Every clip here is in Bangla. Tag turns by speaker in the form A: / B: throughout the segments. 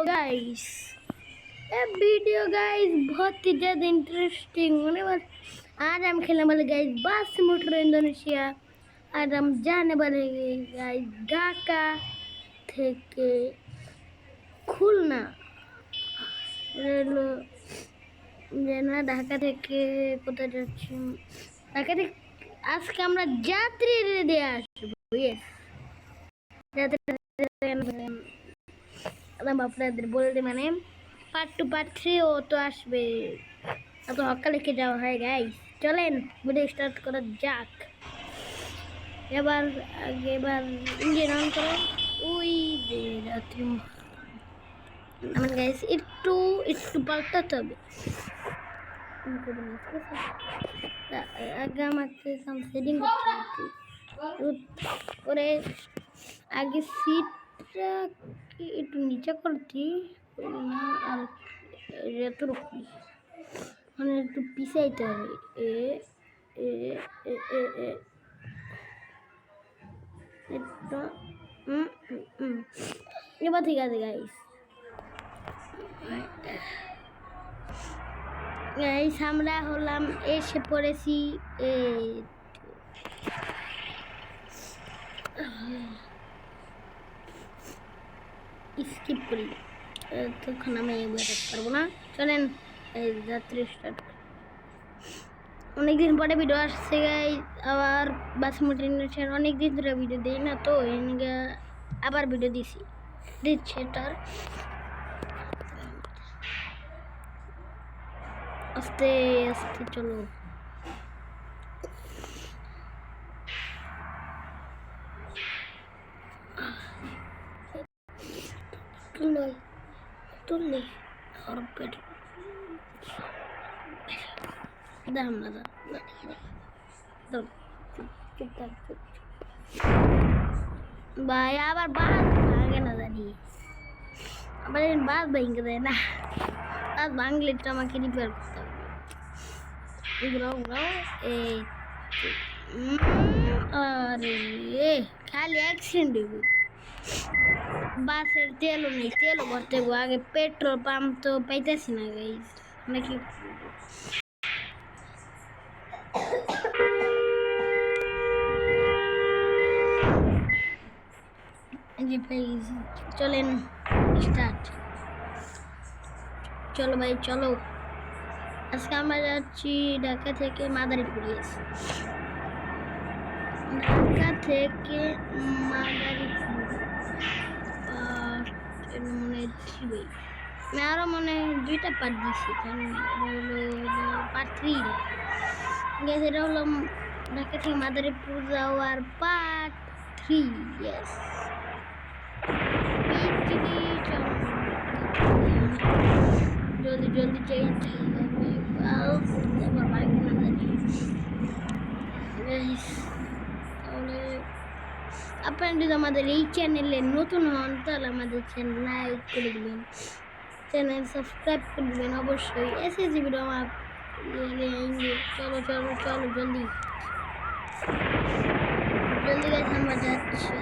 A: गाइस ये वीडियो गाइस बहुत ही ज़्यादा इंटरेस्टिंग होने वाला। आज हम खेलने वाले गाइस बस मोटर इंडोनेशिया। आज हम जाने वाले गाइस ढाका থেকে খুলনা রেল না ঢাকা থেকে কোথায় যাচ্ছি ঢাকা থেকে আজকে আমরা যাত্রী দিয়ে আসবো। আপনাদের বলতে মানে পার্ট 2 পার্ট 3 ও তো আসবে, এত হক্কা লিখে যাওয়া হয় গাইস। চলেন ভিডিও স্টার্ট করা যাক। এবার ইঞ্জিন অন করো। ওই যে রাত্রি আমার গাইস একটু পাল্টাতে হবে। আগে আমাকে সেটিং করে আগে সিটটা একটু নিচে করছি আর এতটুকু মানে একটু পিছাইতে হবে। এবার ঠিক আছে গাইস আমরা হলাম এসে পড়েছি। স্কিপ করি তখন আমি পারবো না। চলেন যাত্রী স্টার্ট। অনেকদিন পরে ভিডিও আসছে গাইস, আবার বাস মোটিভেশন অনেকদিন ধরে ভিডিও দিই না, তো আবার ভিডিও দিচ্ছে তার আস্তে আস্তে। চলো তুললে ভাই আবার বাস ভাঙে না জানি, আবার বাস ভেঙে দেয় না। বাস ভাঙলে তো আমাকে রিপেয়ার করতে হবে। আরে খালি অ্যাক্সিডেন্ট হইব। বাসের তেলও নেই, তেলও ভরতে হইব। আগে পেট্রোল পাম্প তো পাইতেছি না গাইস, নাকি চলেন স্টার্ট। চলো ভাই চলো, আজকে আমরা যাচ্ছি ঢাকা থেকে মাদারীপুর। ঢাকা থেকে মাদারীপুর মনে ছিল, আমি আরো মনে 2টা পার্ট দিচ্ছি, পার্ট 3 গেছে। এটা হলো ঢাকা থেকে মাদারীপুর যাওয়ার পার্ট 3। ইয়েস জলদি চাইতে আপনারা যদি আমাদের এই চ্যানেলে নতুন হন তাহলে আমাদের চ্যানেল লাইক করে দেবেন, চ্যানেল সাবস্ক্রাইব করে দেবেন অবশ্যই। এসএসজি ভিডিও আমার চলো জলদি গাইস আমরা যাচ্ছি।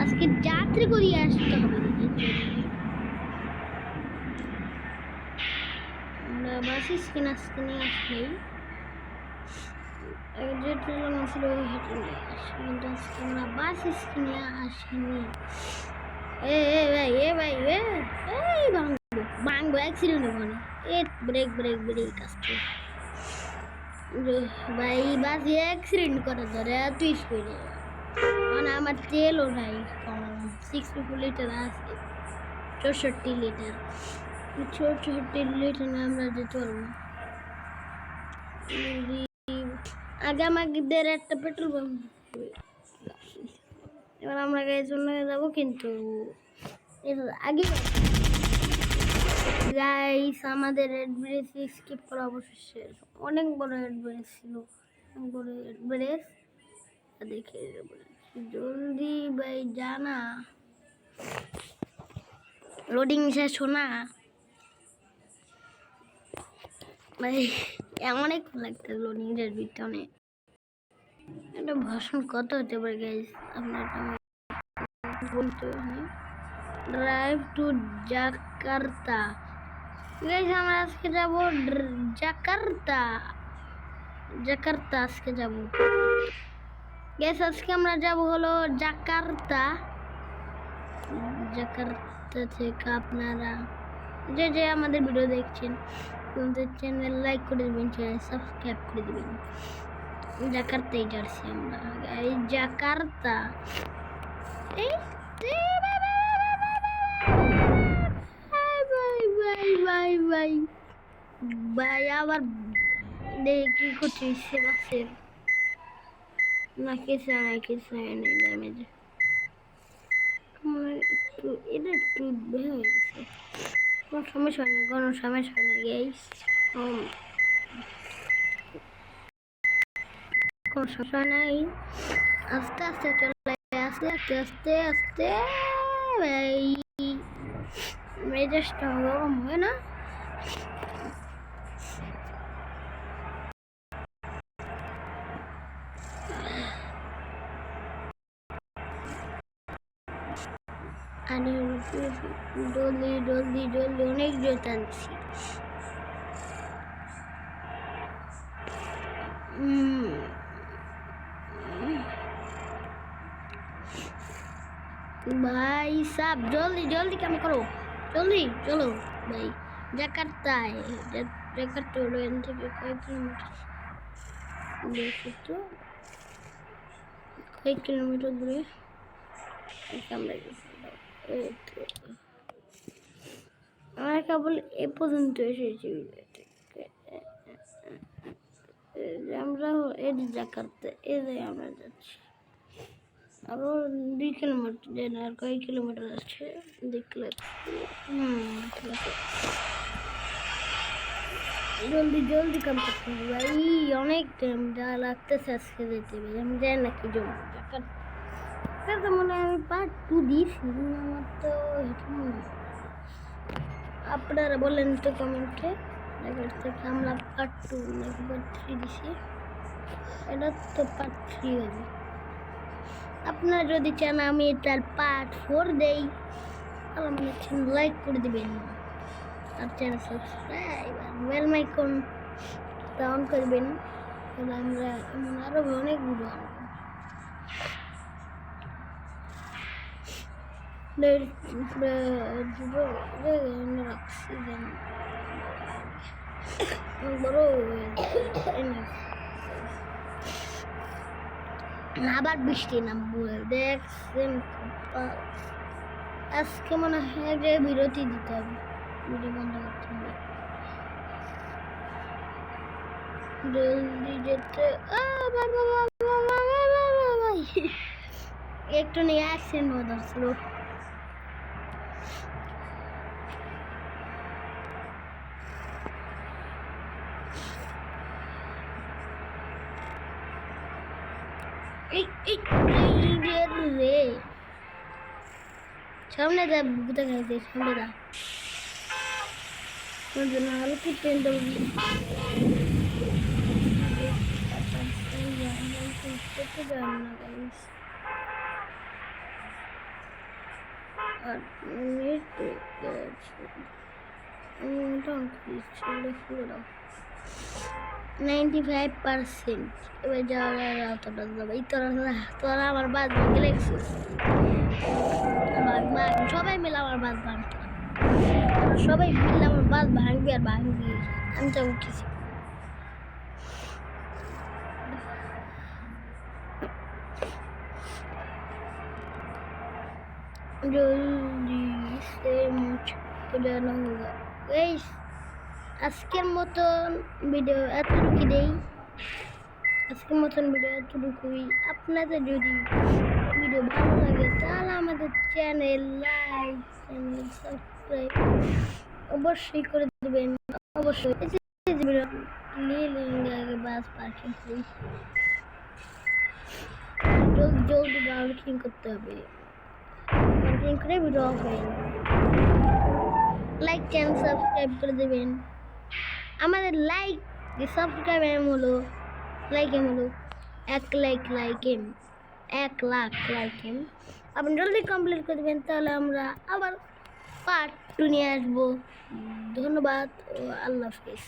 A: আজকে যাত্রী করিয়ে আসতে হবে। আমরা বাস স্ক্রিনে আসলেই যে ট্রেন ছিল ওই হেঁটে নিয়ে আসি, কিন্তু আজকে আমরা বাস স্ক্রিনে আসিনি। ভাই ভাঙবো অ্যাক্সিডেন্ট হবে না। ব্রেক আসছে ভাই, বাস অ্যাক্সিডেন্ট করে ধরে এত স্পিডে। মানে আমার তেলও নাই, 64 লিটার আছে, 64 লিটার। 64 লিটার না আমরা যেতে পারবো। আগে আমাদের একটা পেট্রোল পাম্প, এবার আমরা গাড়ির জন্য যাবো, কিন্তু আগে গাইস আমাদের অ্যাড্রেস স্কিপ করা অবশ্যই শেষ। অনেক বড় অ্যাড্রেস ছিল, বড় অ্যাড্রেস দেখে জলদি ভাই জানা লোডিং শেষ শোনা। ভাই অনেক লাগতেছিল নিজের ভিতরে। এটা ভাষণ কত হতে পারে গাইস আপনার বলতে ড্রাইভ টু জাকার্তা। গাইস আমরা আজকে যাব জাকার্তা। জাকার্তা আজকে যাব গাইস। আজকে আমরা যাব হলো জাকার্তা। জাকার্তা থেকে আপনারা যে যে আমাদের ভিডিও দেখছেন আমাদের চ্যানেল লাইক করে দেবেন, চ্যানেল সাবস্ক্রাইব করে দেবেন। জাকার্তায় যাচ্ছি আমরা গাইস, জাকার্তা। এই ভাই ভাই ভাই আবার দেখি করছি বাসের না কিছু নাই, কিছু নেই ড্যামেজ। একটু এটা একটু বের হয়ে গেছে, কোনো সমস্যা নেই, কোনো সমস্যা নেই গাইস, কোনো সমস্যা নেই। আস্তে আস্তে চলে, আস্তে আস্তে আস্তে আস্তে ভাই মেজাজটা গরম হয় না। জলদি জলদি জলদি অনেক জোর টানছি। ভাই সাব জলদি জলদি কাম করো, জলদি চলো ভাই। জাকার্তায় জাকার্তা হলো এখান থেকে কয়েক কিলোমিটার, দেখি তো কয়েক কিলোমিটার দূরে। আমরা কেবল এ পর্যন্ত এসেছি। আমরা এই জাকার্তা এই আমরা যাচ্ছি, আরো 2 কিলোমিটার আর কয়েক কিলোমিটার আছে দেখলে। জলদি জলদি কাম করতে হবে ভাই, অনেক টাইম যা লাগতেছে আজকে যেতে হবে। আমি জানি না কি জন্য জাকার্তা মনে হয় আমি পার্ট 2 দিয়েছি, আমার তো এটা মনে হয়। আপনারা বলেন তো কমেন্টে জাকার্তা থেকে আমরা পার্ট 2 নাকি পার্ট 3 দিছি। এটা তো পার্ট 3 হবে। আপনারা যদি চান আমি এটার পার্ট 4 দেই তাহলে আমার চ্যানেল লাইক করে দিবেন আর চ্যানেল সাবস্ক্রাইব আর বেল আইকন অন করবেন, তাহলে আমরা আরো অনেক ভিডিও আনবো। আবার বৃষ্টি নামবো দেখছেন। আজকে মনে হয় যে বিরতি দিতে হবে, ভিডিও বন্ধ করতে হবে। জলদি যেতে একটু নিয়ে অ্যাক্সিডেন্ট হয়ে ধরছিল। রে সামনে দা বুঝতে গেছে, সামনে দা নাহলে কি ট্রেন দেবো। আর 95%। এবার যাওয়ার তোরা আমার বাদ ভাঙে লেগছিস, সবাই মিলে আমার বাদ ভাঙতাম, সবাই মিলে আমার বাদ ভাঙবি আর ভাঙবি। আমি তো উঠেছি জলদি সে মুঝকো জানা হোগা। গাইস আজকের মতন ভিডিও এতটুকু দেই, আজকের মতন ভিডিও এতটুকুই। আপনাদের যদি ভিডিও ভালো লাগে তাহলে আমাদের চ্যানেল লাইক চ্যানেল সাবস্ক্রাইব অবশ্যই করে দেবেন। অবশ্যই আগে বাস পার্কিং প্লিজ জলদি জলদি পার্কিং করতে হবে, পার্কিং করে ভিডিও অফ হয়ে যাবে। লাইক চ্যানেল সাবস্ক্রাইব করে দেবেন। আমাদের লাইক সাবস্ক্রাইব এম হলো 1 লাখ লাইক এম আপনি জলদি কমপ্লিট করে দেবেন, তাহলে আমরা আবার পার্ট 2 নিয়ে আসবো। ধন্যবাদ ও আল্লাহ হাফিজ।